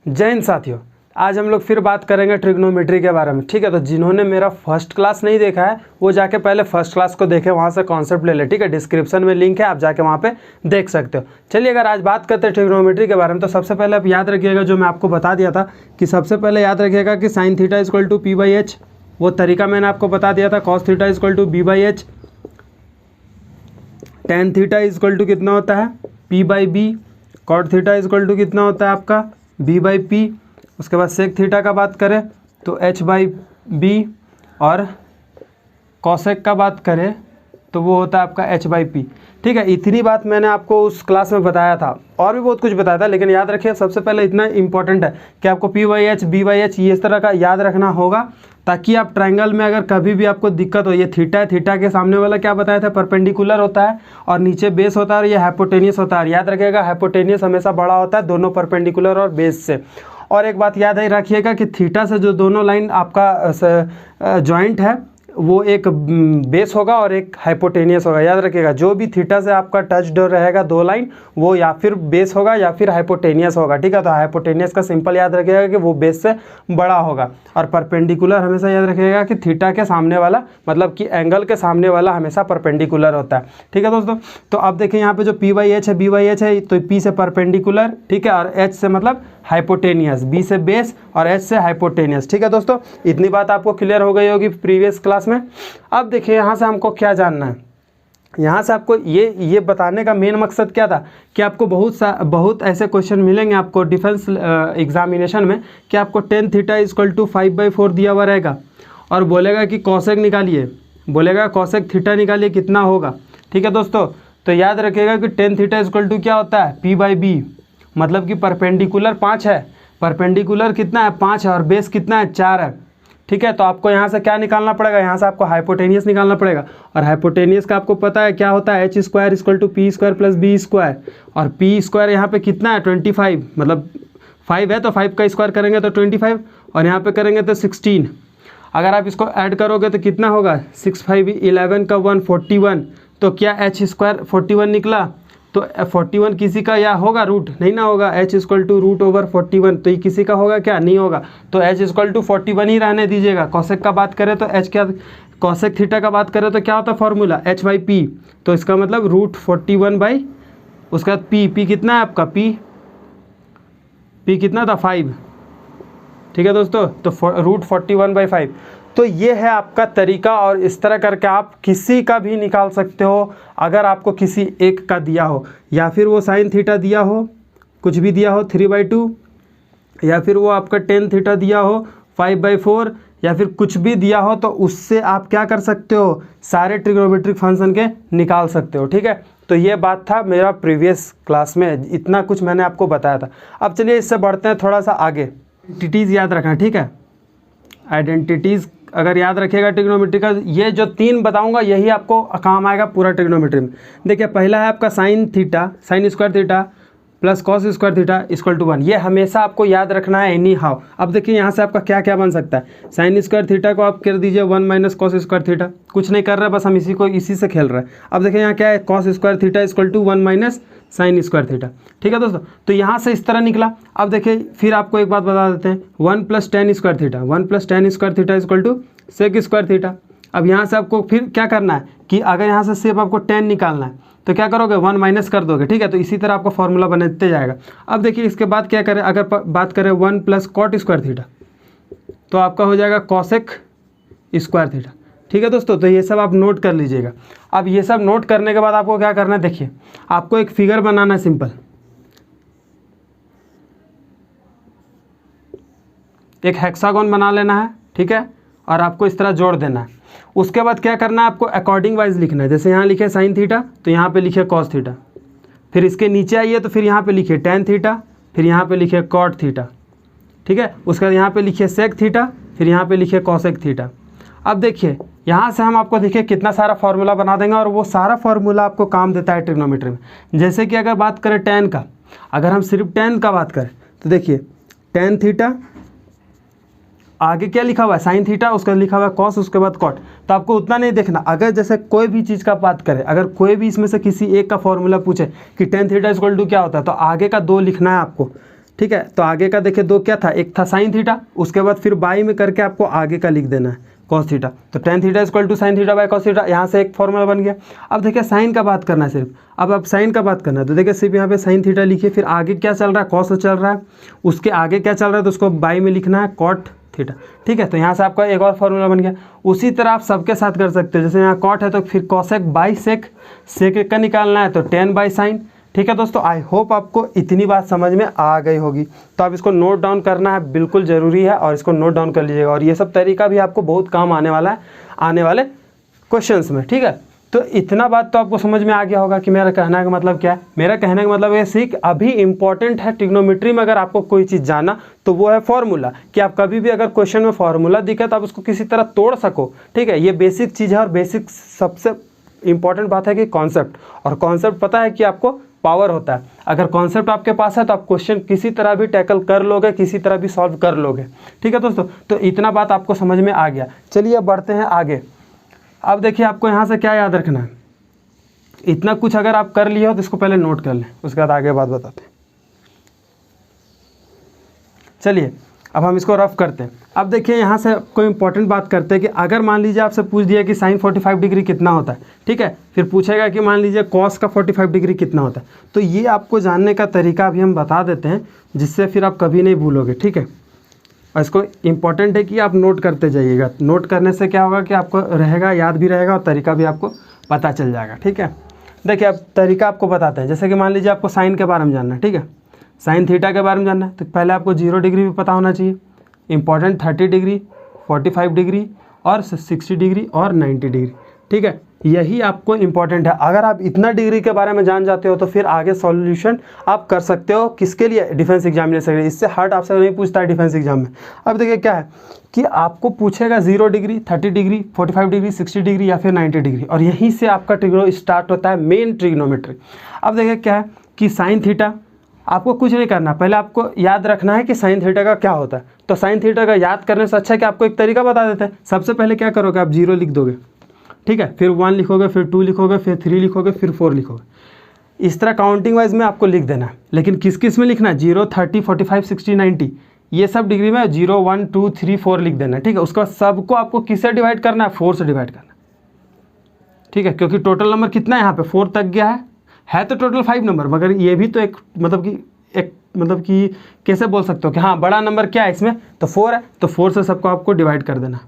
जय हिंद साथियों, आज हम लोग फिर बात करेंगे ट्रिग्नोमेट्री के बारे में। ठीक है, तो जिन्होंने मेरा फर्स्ट क्लास नहीं देखा है वो जाके पहले फर्स्ट क्लास को देखें, वहाँ से कॉन्सेप्ट ले ले। ठीक है, डिस्क्रिप्शन में लिंक है, आप जाके वहाँ पे देख सकते हो। चलिए, अगर आज बात करते हैं ट्रिग्नोमेट्री के बारे में, तो सबसे पहले आप याद रखिएगा जो मैं आपको बता दिया था कि सबसे पहले याद रखिएगा कि sine theta equal to P by H, वो तरीका मैंने आपको बता दिया था। Cos theta equal to B by H, tan theta equal to कितना होता है P by B, cot theta equal to कितना होता है आपका बी बाई पी। उसके बाद सेक थीटा का बात करें तो एच बाई बी, और कॉसेक का बात करें तो वो होता है आपका एच बाई पी। ठीक है, इतनी बात मैंने आपको उस क्लास में बताया था, और भी बहुत कुछ बताया था, लेकिन याद रखिए सबसे पहले इतना इंपॉर्टेंट है कि आपको P by H, B by H ये इस तरह का याद रखना होगा, ताकि आप ट्रायंगल में अगर कभी भी आपको दिक्कत हो, ये थीटा है, थीटा के सामने वाला क्या बताया था परपेंडिकुलर होता है, और नीचे बेस होता है, और ये हाइपोटेनियस होता है। याद रखिएगा हाइपोटेनियस हमेशा बड़ा होता है दोनों परपेंडिकुलर और बेस से। और एक बात याद ही रखिएगा कि थीटा से जो दोनों लाइन आपका जॉइंट है वो एक बेस होगा और एक हाइपोटेनियस होगा। याद रखिएगा जो भी थीटा से आपका टच्ड रहेगा दो लाइन, वो या फिर बेस होगा या फिर हाइपोटेनियस होगा। ठीक है, तो हाइपोटेनियस का सिंपल याद रखिएगा कि वो बेस से बड़ा होगा, और परपेंडिकुलर हमेशा याद रखिएगा कि थीटा के सामने वाला, मतलब कि एंगल के सामने वाला हमेशा परपेंडिकुलर होता है। ठीक है दोस्तों, तो अब देखिए यहाँ पे जो पी बाई एच है, बी बाई एच है, तो पी से परपेंडिकुलर, ठीक है, और एच से मतलब हाइपोटेनियस, बी से बेस और एच से हाइपोटेनियस। ठीक है दोस्तों, इतनी बात आपको क्लियर हो गई होगी प्रीवियस क्लास में। अब देखिए यहाँ से हमको क्या जानना है, यहाँ से आपको ये बताने का मेन मकसद क्या था कि आपको बहुत ऐसे क्वेश्चन मिलेंगे आपको डिफेंस एग्जामिनेशन में कि आपको टेन थीटा इक्वल टू 5/4 दिया हुआ रहेगा, और बोलेगा कि कॉसेक निकालिए, बोलेगा कॉसेक थीटा निकालिए कितना होगा। ठीक है दोस्तों, तो याद रखिएगा कि टेन थीटा इक्वल टू क्या होता है पी बाई बी, मतलब कि परपेंडिकुलर 5 है, परपेंडिकुलर कितना है 5 है, और बेस कितना है 4 है। ठीक है, तो आपको यहाँ से क्या निकालना पड़ेगा, यहाँ से आपको हाइपोटेनियस निकालना पड़ेगा, और हाइपोटेनियस का आपको पता है क्या होता है H square equal to P square plus B square, और पी स्क्वायर यहाँ पे कितना है 25, मतलब 5 है तो 5 का स्क्वायर करेंगे तो 25, और यहाँ पे करेंगे तो 16। अगर आप इसको ऐड करोगे तो कितना होगा 6 5 11 का 1 41, तो क्या एच स्क्वायर 41 निकला, तो 41 किसी का या होगा रूट, नहीं ना होगा, H equal to root over 41, तो ये किसी का होगा क्या, नहीं होगा, तो एच इक्वल टू 41 ही रहने दीजिएगा। कॉसेक का बात करें तो एच क्या, कॉसेक थीटा का बात करें तो क्या होता है फॉर्मूला एच बाई पी, तो इसका मतलब रूट 41 बाई, उसका बाद पी कितना है आपका पी कितना था 5। ठीक है दोस्तों, तो रूट 41/5। तो ये है आपका तरीका, और इस तरह करके आप किसी का भी निकाल सकते हो। अगर आपको किसी एक का दिया हो, या फिर वो साइन थीटा दिया हो, कुछ भी दिया हो 3/2, या फिर वो आपका टेन थीटा दिया हो 5/4, या फिर कुछ भी दिया हो, तो उससे आप क्या कर सकते हो, सारे ट्रिग्नोमेट्रिक फंक्शन के निकाल सकते हो। ठीक है, तो ये बात था मेरा प्रीवियस क्लास में, इतना कुछ मैंने आपको बताया था। अब चलिए इससे बढ़ते हैं थोड़ा सा आगे। आइडेंटिटीज़ याद रखना, ठीक है, आइडेंटिटीज़ अगर याद रखिएगा ट्रिग्नोमेट्री का, ये जो 3 बताऊंगा यही आपको काम आएगा पूरा ट्रिग्नोमेट्री में। देखिए पहला है आपका sine theta, sine square theta plus cos square theta equal to 1, ये हमेशा आपको याद रखना है एनी हाउ। अब देखिए यहाँ से आपका क्या क्या बन सकता है, साइन स्क्वायर थीटा को आप कर दीजिए 1 माइनस कॉस स्क्वायर थीटा, कुछ नहीं कर रहे, बस हम इसी से खेल रहे हैं। अब देखिए यहाँ क्या है, cos square theta equal to 1 minus sine square theta. ठीक है दोस्तों, तो यहाँ से इस तरह निकला। अब देखिए फिर आपको एक बात बता देते हैं, 1 + tan square theta, 1 + tan square theta equal to sec square theta. अब यहाँ से आपको फिर क्या करना है कि अगर यहाँ से सिर्फ आपको 10 निकालना है तो क्या करोगे 1 माइनस कर दोगे। ठीक है, तो इसी तरह आपका फॉर्मूला बनते जाएगा। अब देखिए इसके बाद क्या करें, अगर बात करें 1 + कॉट स्क्वायर थीटा, तो आपका हो जाएगा कॉसेक स्क्वायर थीटा। ठीक है दोस्तों, तो ये सब आप नोट कर लीजिएगा। अब ये सब नोट करने के बाद आपको क्या करना है, देखिए आपको एक फिगर बनाना है सिंपल, एक हेक्सागोन बना लेना है। ठीक है, और आपको इस तरह जोड़ देना है। उसके बाद क्या करना है, आपको अकॉर्डिंग वाइज लिखना है। जैसे यहाँ लिखे साइन थीटा, तो यहाँ पे लिखे कॉस थीटा, फिर इसके नीचे आइए तो फिर यहाँ पे लिखे टेन थीटा, फिर यहाँ पे लिखे कॉट थीटा। ठीक है, उसके बाद यहाँ पे लिखे सेक थीटा, फिर यहाँ पे लिखे कॉसेक थीटा। अब देखिए यहाँ से हम आपको देखिए कितना सारा फार्मूला बना देंगे, और वो सारा फार्मूला आपको काम देता है ट्रिग्नोमेट्री में। जैसे कि अगर बात करें टेन का, अगर हम सिर्फ टेन का बात करें तो देखिए टेन थीटा, आगे क्या लिखा हुआ है साइन थीटा, उसका लिखा हुआ है कॉस, उसके बाद कॉट। तो आपको उतना नहीं देखना। अगर जैसे कोई भी चीज़ का बात करें, अगर कोई भी इसमें से किसी एक का फॉर्मूला पूछे कि टेन थीटा इक्वल टू क्या होता है, तो आगे का 2 लिखना है आपको। ठीक है। तो आगे का देखिए दो क्या था, एक था साइन थीटा, उसके बाद फिर बाई में करके आपको आगे का लिख देना है कॉस थीटा। तो tan theta equal to sine theta by cos theta, यहाँ से एक फॉर्मूला बन गया। अब देखिए साइन का बात करना है सिर्फ, अब साइन का बात करना है तो देखिए सिर्फ यहाँ पे साइन थीटा लिखिए, फिर आगे क्या चल रहा है कॉस चल रहा है, उसके आगे क्या चल रहा है तो उसको बाई में लिखना है कॉट थीटा। ठीक है, तो यहाँ से आपका एक और फॉर्मूला बन गया। उसी तरह आप सबके साथ कर सकते हो, जैसे यहाँ कॉट है तो फिर कॉसेक बाई सेक, सेक का निकालना है तो टेन बाई साइन। ठीक है दोस्तों, आई होप आपको इतनी बात समझ में आ गई होगी। तो आप इसको नोट डाउन करना है, बिल्कुल ज़रूरी है, और इसको नोट डाउन कर लीजिएगा। और ये सब तरीका भी आपको बहुत काम आने वाला है आने वाले क्वेश्चंस में। ठीक है, तो इतना बात तो आपको समझ में आ गया होगा कि मेरा कहने का मतलब क्या है। मेरा कहने का मतलब ये सीख अभी इंपॉर्टेंट है ट्रिग्नोमेट्री में, अगर आपको कोई चीज़ जाना तो वो है फॉर्मूला, कि आप कभी भी अगर क्वेश्चन में फॉर्मूला दिखे तो आप उसको किसी तरह तोड़ सको। ठीक है, ये बेसिक चीज़ है, और बेसिक सबसे इंपॉर्टेंट बात है कि कॉन्सेप्ट, और कॉन्सेप्ट पता है कि आपको पावर होता है। अगर कॉन्सेप्ट आपके पास है तो आप क्वेश्चन किसी तरह भी टैकल कर लोगे, किसी तरह भी सॉल्व कर लोगे। ठीक है दोस्तों, तो इतना बात आपको समझ में आ गया। चलिए अब बढ़ते हैं आगे। अब देखिए आपको यहाँ से क्या याद रखना है, इतना कुछ अगर आप कर लिए हो तो इसको पहले नोट कर लें, उसके बाद आगे बात बताते हैं। चलिए अब हम इसको रफ करते हैं। अब देखिए यहाँ से कोई इंपॉर्टेंट बात करते हैं कि अगर मान लीजिए आपसे पूछ दिया कि साइन 45 डिग्री कितना होता है, ठीक है, फिर पूछेगा कि मान लीजिए कॉस का 45 डिग्री कितना होता है, तो ये आपको जानने का तरीका अभी हम बता देते हैं, जिससे फिर आप कभी नहीं भूलोगे। ठीक है, और इसको इम्पॉर्टेंट है कि आप नोट करते जाइएगा। नोट करने से क्या होगा कि आपको रहेगा, याद भी रहेगा, और तरीका भी आपको पता चल जाएगा। ठीक है, देखिए अब तरीका आपको बताते हैं। जैसे कि मान लीजिए आपको साइन के बारे में जानना है, ठीक है, साइन थीटा के बारे में जानना है, तो पहले आपको 0 डिग्री भी पता होना चाहिए, इंपॉर्टेंट 30 डिग्री, 45 डिग्री और 60 डिग्री और 90 डिग्री। ठीक है, यही आपको इंपॉर्टेंट है। अगर आप इतना डिग्री के बारे में जान जाते हो तो फिर आगे सॉल्यूशन आप कर सकते हो। किसके लिए? डिफेंस एग्जामिनेशन के लिए। इससे हार्ड आपसे नहीं पूछता है डिफेंस एग्जाम में। अब देखिए क्या है कि आपको पूछेगा 0 डिग्री, 30 डिग्री, 45 डिग्री, 60 डिग्री या फिर 90 डिग्री, और यहीं से आपका ट्रिग्नो स्टार्ट होता है, मेन ट्रिग्नोमेट्री। अब देखिए क्या है कि साइन थीटा, आपको कुछ नहीं करना, पहले आपको याद रखना है कि साइन थीटा का क्या होता है। तो साइन थीटा का याद करने से अच्छा है कि आपको एक तरीका बता देते हैं। सबसे पहले क्या करोगे, आप 0 लिख दोगे, ठीक है, फिर 1 लिखोगे, फिर 2 लिखोगे, फिर 3 लिखोगे, फिर 4 लिखोगे। इस तरह काउंटिंग वाइज में आपको लिख देना है। लेकिन किस किस में लिखना है? 0, 30, 45, 60, 90, ये सब डिग्री में 0, 1, 2, 3, 4 लिख देना है। ठीक है, उसका सबको आपको किससे डिवाइड करना है? 4 से डिवाइड करना है। ठीक है, क्योंकि टोटल नंबर कितना है यहाँ पे? 4 तक गया है तो टोटल 5 नंबर, मगर ये भी तो एक मतलब कि कैसे बोल सकते हो कि हाँ बड़ा नंबर क्या है इसमें, तो 4 है, तो 4 से सबको आपको डिवाइड कर देना।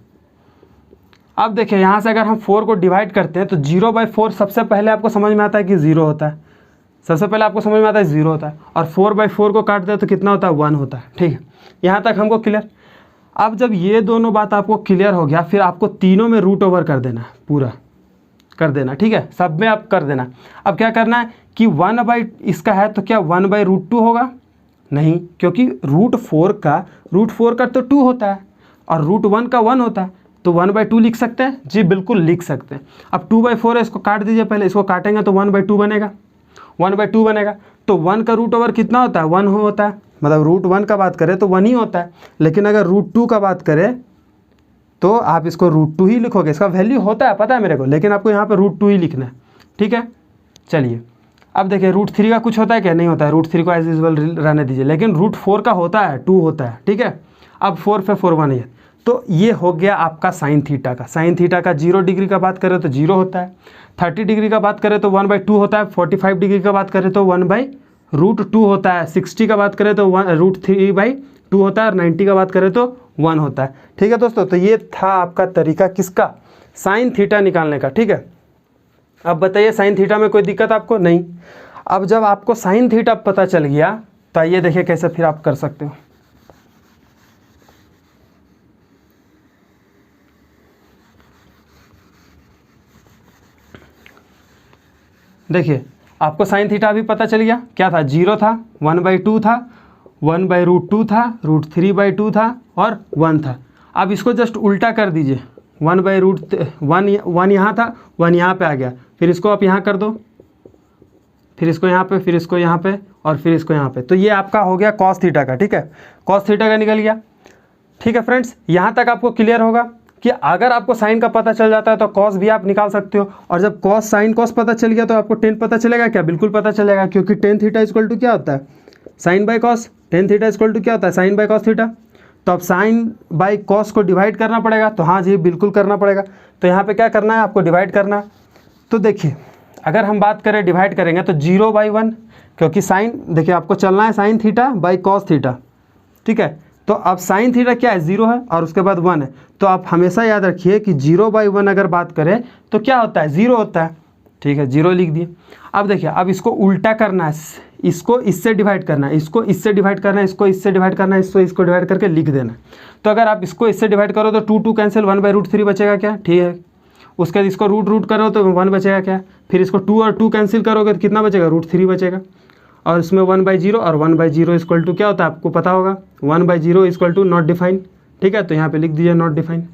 अब देखिए यहाँ से अगर हम 4 को डिवाइड करते हैं तो 0/4 सबसे पहले आपको समझ में आता है कि 0 होता है, सबसे पहले आपको समझ में आता है 0 होता है, और 4/4 को काटते हैं तो कितना होता है? 1 होता है। ठीक है, यहाँ तक हमको क्लियर। अब जब ये दोनों बात आपको क्लियर हो गया, फिर आपको तीनों में रूट ओवर कर देना, पूरा कर देना। ठीक है, सब में आप कर देना। अब क्या करना है कि 1/ इसका है तो क्या 1/√2 होगा? नहीं, क्योंकि √4 का तो 2 होता है, और √1 का 1 होता है, तो 1/2 लिख सकते हैं। जी बिल्कुल लिख सकते हैं। अब 2/4 है, इसको काट दीजिए, पहले इसको काटेंगे तो 1/2 बनेगा, 1/2 बनेगा। तो 1 का रूट ओवर कितना होता है? 1 होता है, मतलब √1 का बात करें तो 1 ही होता है। लेकिन अगर √2 का बात करें तो आप इसको √2 ही लिखोगे, इसका वैल्यू होता है पता है मेरे को, लेकिन आपको यहाँ पे √2 ही लिखना है। ठीक है, चलिए अब देखिए √3 का कुछ होता है क्या? नहीं होता है, √3 को एज यूजुअल रहने दीजिए, लेकिन √4 का होता है, 2 होता है। ठीक है, अब 4 पे 4 1 है, तो ये हो गया आपका साइन थीटा का। साइन थीटा का 0 डिग्री का बात करें तो 0 होता है, 30 डिग्री का बात करें तो 1/2 होता है, 45 डिग्री का बात करें तो 1/√2 होता है, 60 का बात करें तो √3/2 होता है, और 90 का बात करें तो 1 होता है। ठीक है दोस्तों, तो ये था आपका तरीका किसका? साइन थीटा निकालने का। ठीक है, अब बताइए साइन थीटा में कोई दिक्कत आपको? नहीं। अब जब आपको साइन थीटा पता चल गया तो आइए देखिए कैसे फिर आप कर सकते हो। देखिए आपको साइन थीटा भी पता चल गया, क्या था? 0 था, 1/2 था, 1/√2 था, √3/2 था, और 1 था। अब इसको जस्ट उल्टा कर दीजिए, 1/1 यहाँ था, 1 यहाँ पे आ गया, फिर इसको आप यहाँ कर दो, फिर इसको यहाँ पे, फिर इसको यहाँ पे, और फिर इसको यहाँ पे, तो ये आपका हो गया कॉस थीटा का। ठीक है, कॉस थीटा का निकल गया। ठीक है फ्रेंड्स, यहाँ तक आपको क्लियर होगा कि अगर आपको साइन का पता चल जाता है तो कॉस भी आप निकाल सकते हो, और जब कॉस साइन कॉस पता चल गया तो आपको टेन पता चलेगा क्या? बिल्कुल पता चलेगा, क्योंकि टेन थीटा इक्वल टू क्या होता है? Sine by cos, tan theta equal to क्या होता है, साइन बाई कॉस थीटा। तो अब साइन बाई कॉस को डिवाइड करना पड़ेगा, तो हाँ जी बिल्कुल करना पड़ेगा। तो यहाँ पे क्या करना है, आपको डिवाइड करना है। तो देखिए अगर हम बात करें डिवाइड करेंगे तो 0/1, क्योंकि साइन देखिए आपको चलना है sine theta by cos theta, ठीक है। तो अब साइन थीटा क्या है, 0 है और उसके बाद 1 है। तो आप हमेशा याद रखिए कि 0/1 अगर बात करें तो क्या होता है, 0 होता है, ठीक है, 0 लिख दिए। अब देखिए अब इसको उल्टा करना है, इसको इससे डिवाइड करना है, इसको इससे डिवाइड करना है, इसको इससे डिवाइड करना है, इसको डिवाइड करके लिख देना है। तो अगर आप इसको इससे डिवाइड करो तो 2 कैंसिल, 1/√3 बचेगा क्या, ठीक है। उसके बाद इसको रूट करो तो 1 बचेगा क्या, फिर इसको 2 और 2 कैंसिल करोगे तो कितना बचेगा, √3 बचेगा। और इसमें 1/0 और 1/0 इक्वल टू क्या होता है आपको पता होगा, 1/0 इक्वल टू नॉट डिफाइन, ठीक है। तो यहाँ पे लिख दीजिए नॉट डिफाइन।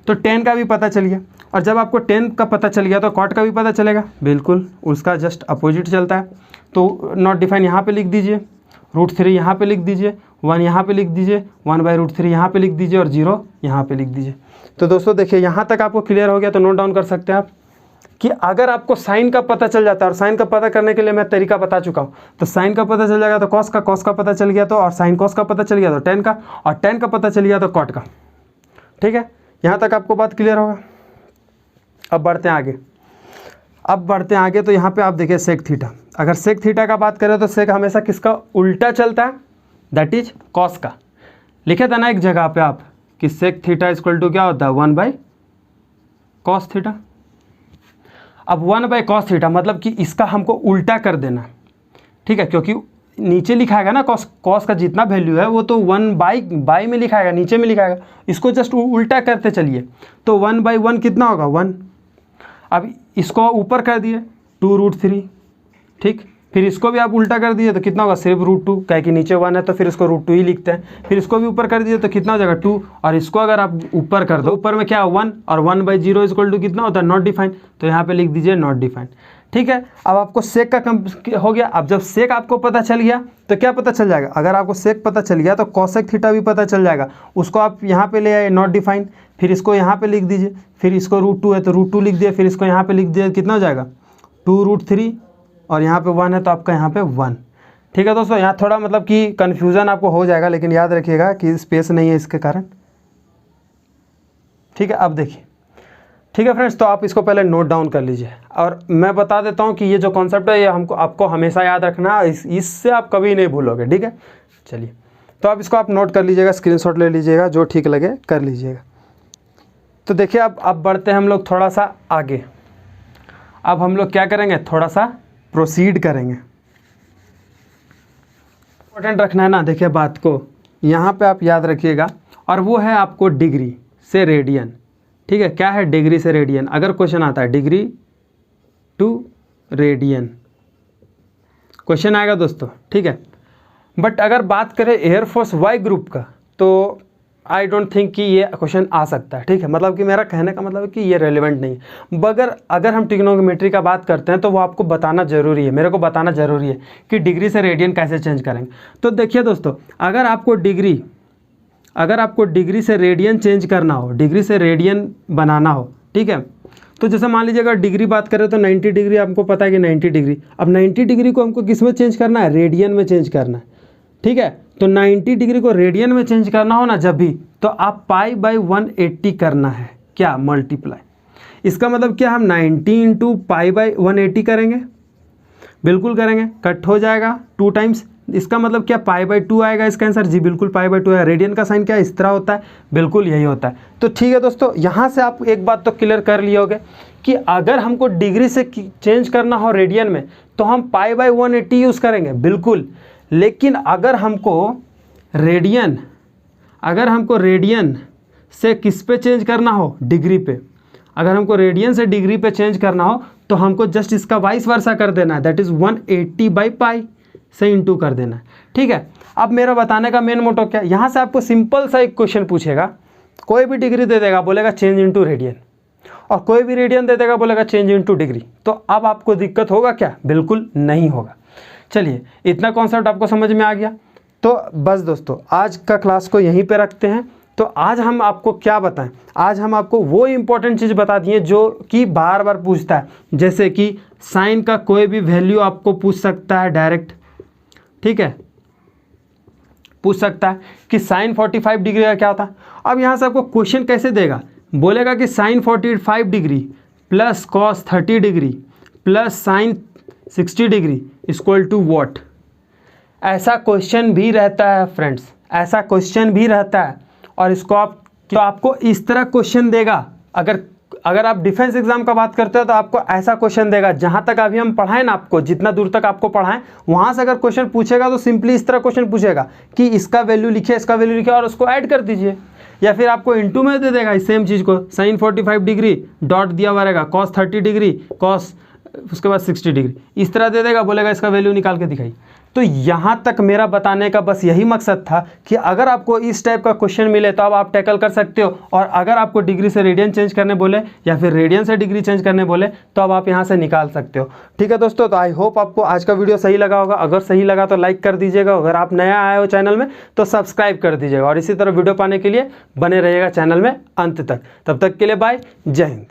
तो 10 का भी पता चल गया, और जब आपको 10 का पता चल गया तो कॉट का भी पता चलेगा, बिल्कुल उसका जस्ट अपोजिट चलता है। तो नॉट डिफाइन यहाँ पे लिख दीजिए, √3 यहाँ पे लिख दीजिए, 1 यहाँ पे लिख दीजिए, 1/√3 यहाँ पे लिख दीजिए और 0 यहाँ पे लिख दीजिए। तो दोस्तों देखिए यहाँ तक आपको क्लियर हो गया, तो नोट डाउन कर सकते हैं आप कि अगर आपको साइन का पता चल जाता है, और साइन का पता करने के लिए मैं तरीका बता चुका हूँ, तो साइन का पता चल जाएगा तो कॉस का पता चल गया तो, और साइन कॉस का पता चल गया तो 10 का, और 10 का पता चल गया तो कॉट का, ठीक है। यहाँ तक आपको बात क्लियर होगा। अब बढ़ते हैं आगे, तो यहाँ पे आप देखिए सेक थीटा। अगर सेक थीटा का बात करें तो सेक हमेशा किसका उल्टा चलता है, दैट इज कॉस का। लिखे था ना एक जगह पे आप कि सेक थीटा इक्वल टू क्या होता है, 1/cos थीटा। अब 1/cos थीटा मतलब कि इसका हमको उल्टा कर देना, ठीक है, क्योंकि नीचे लिखाएगा ना कॉस का जितना वैल्यू है वो तो 1/बाई में लिखाएगा, नीचे में लिखाएगा, इसको जस्ट उल्टा करते चलिए। तो 1/1 कितना होगा, 1। अब इसको ऊपर कर दिए 2√3, ठीक। फिर इसको भी आप उल्टा कर दिए तो कितना होगा, सिर्फ √2, क्या कि नीचे 1 है तो फिर इसको √2 ही लिखते हैं। फिर इसको भी ऊपर कर दिए तो कितना हो जाएगा 2, और इसको अगर आप ऊपर कर दो, ऊपर में क्या है 1, और 1/0 इक्वल टू कितना होता है, नॉट डिफाइन। तो यहाँ पे लिख दीजिए नॉट डिफाइन, ठीक है। अब आपको सेक का हो गया। अब जब सेक आपको पता चल गया तो क्या पता चल जाएगा, अगर आपको सेक पता चल गया तो कॉसेक थीटा भी पता चल जाएगा। उसको आप यहाँ पे ले आए नॉट डिफाइन, फिर इसको यहाँ पे लिख दीजिए, फिर इसको √2 है तो √2 लिख दिया, फिर इसको यहाँ पे लिख दिया, कितना हो जाएगा 2√3, और यहाँ पे 1 है तो आपका यहाँ पे 1, ठीक है दोस्तों। यहाँ थोड़ा मतलब कि कन्फ्यूज़न आपको हो जाएगा, लेकिन याद रखिएगा कि स्पेस नहीं है इसके कारण, ठीक है। अब देखिए, ठीक है फ्रेंड्स, तो आप इसको पहले नोट डाउन कर लीजिए, और मैं बता देता हूँ कि ये जो कॉन्सेप्ट है ये आपको हमेशा याद रखना, इससे आप कभी नहीं भूलोगे, ठीक है। चलिए, तो आप इसको नोट कर लीजिएगा, स्क्रीनशॉट ले लीजिएगा, जो ठीक लगे कर लीजिएगा। तो देखिए अब बढ़ते हैं हम लोग थोड़ा सा आगे। अब हम लोग क्या करेंगे, थोड़ा सा प्रोसीड करेंगे। इम्पोर्टेंट रखना है ना, देखिए बात को यहाँ पे आप याद रखिएगा, और वो है आपको डिग्री से रेडियन, ठीक है। क्या है, डिग्री से रेडियन। अगर क्वेश्चन आता है डिग्री टू रेडियन, क्वेश्चन आएगा दोस्तों, ठीक है। बट अगर बात करें एयरफोर्स वाई ग्रुप का तो आई डोंट थिंक कि ये क्वेश्चन आ सकता है, ठीक है। मतलब कि मेरा कहने का मतलब है कि ये रेलिवेंट नहीं है। मगर अगर हम ट्रिग्नोमेट्री का बात करते हैं तो वो आपको बताना ज़रूरी है, मेरे को बताना ज़रूरी है कि डिग्री से रेडियन कैसे चेंज करेंगे। तो देखिए दोस्तों, अगर आपको डिग्री से रेडियन चेंज करना हो, डिग्री से रेडियन बनाना हो, ठीक है। तो जैसे मान लीजिए अगर डिग्री बात करें तो 90 डिग्री आपको पता है कि 90 डिग्री। अब 90 डिग्री को हमको किस में चेंज करना है, रेडियन में चेंज करना है, ठीक है। तो 90 डिग्री को रेडियन में चेंज करना हो ना जब भी, तो आप π/180 करना है, क्या, मल्टीप्लाई। इसका मतलब क्या, हम 90 × π/180 करेंगे, बिल्कुल करेंगे, कट हो जाएगा 2 टाइम्स। इसका मतलब क्या, π/2 आएगा इसका आंसर, जी बिल्कुल π/2 है। रेडियन का साइन क्या है, इस तरह होता है, बिल्कुल यही होता है। तो ठीक है दोस्तों, यहाँ से आप एक बात तो क्लियर कर लिए होगे कि अगर हमको डिग्री से चेंज करना हो रेडियन में तो हम π/180 यूज़ करेंगे, बिल्कुल। लेकिन अगर हमको रेडियन से किस पे चेंज करना हो, डिग्री पे, अगर हमको रेडियन से डिग्री पे चेंज करना हो तो हमको जस्ट इसका वाइस वर्सा कर देना है, दैट इज़ 180/π से इंटू कर देना है, ठीक है। अब मेरा बताने का मेन मोटो क्या है, यहाँ से आपको सिंपल सा एक क्वेश्चन पूछेगा, कोई भी डिग्री दे देगा, बोलेगा चेंज इनटू रेडियन, और कोई भी रेडियन दे देगा, बोलेगा चेंज इनटू डिग्री। तो अब आपको दिक्कत होगा क्या, बिल्कुल नहीं होगा। चलिए, इतना कॉन्सेप्ट आपको समझ में आ गया। तो बस दोस्तों, आज का क्लास को यहीं पे रखते हैं। तो आज हम आपको क्या बताएं, आज हम आपको वो इम्पोर्टेंट चीज़ बता दिए जो कि बार बार पूछता है, जैसे कि साइन का कोई भी वैल्यू आपको पूछ सकता है डायरेक्ट, ठीक है। पूछ सकता है कि साइन 45 डिग्री का क्या होता है। अब यहाँ से आपको क्वेश्चन कैसे देगा, बोलेगा कि sine 45 degree plus cos 30 degree plus sine 60 degree equal to what. ऐसा क्वेश्चन भी रहता है फ्रेंड्स, ऐसा क्वेश्चन भी रहता है। और इसको आपको इस तरह क्वेश्चन देगा। अगर आप डिफेंस एग्जाम का बात करते हो तो आपको ऐसा क्वेश्चन देगा। जहाँ तक अभी हम पढ़ाएं ना, आपको जितना दूर तक आपको पढ़ाएं वहाँ से अगर क्वेश्चन पूछेगा तो सिंपली इस तरह क्वेश्चन पूछेगा कि इसका वैल्यू लिखिए, इसका वैल्यू लिखिए और उसको ऐड कर दीजिए। या फिर आपको इनटू में दे देगा इस सेम चीज़ को, साइन 45 डिग्री डॉट दिया हुआ रहेगा, कॉस 30 डिग्री कॉस उसके बाद 60 डिग्री, इस तरह दे देगा, बोलेगा इसका वैल्यू निकाल के दिखाई। तो यहाँ तक मेरा बताने का बस यही मकसद था कि अगर आपको इस टाइप का क्वेश्चन मिले तो अब आप टैकल कर सकते हो। और अगर आपको डिग्री से रेडियन चेंज करने बोले या फिर रेडियन से डिग्री चेंज करने बोले तो अब आप यहाँ से निकाल सकते हो। ठीक है दोस्तों, तो आई होप आपको आज का वीडियो सही लगा होगा। अगर सही लगा तो लाइक कर दीजिएगा, अगर आप नया आए हो चैनल में तो सब्सक्राइब कर दीजिएगा और इसी तरह वीडियो पाने के लिए बने रहिएगा चैनल में अंत तक। तब तक के लिए बाय, जय हिंद।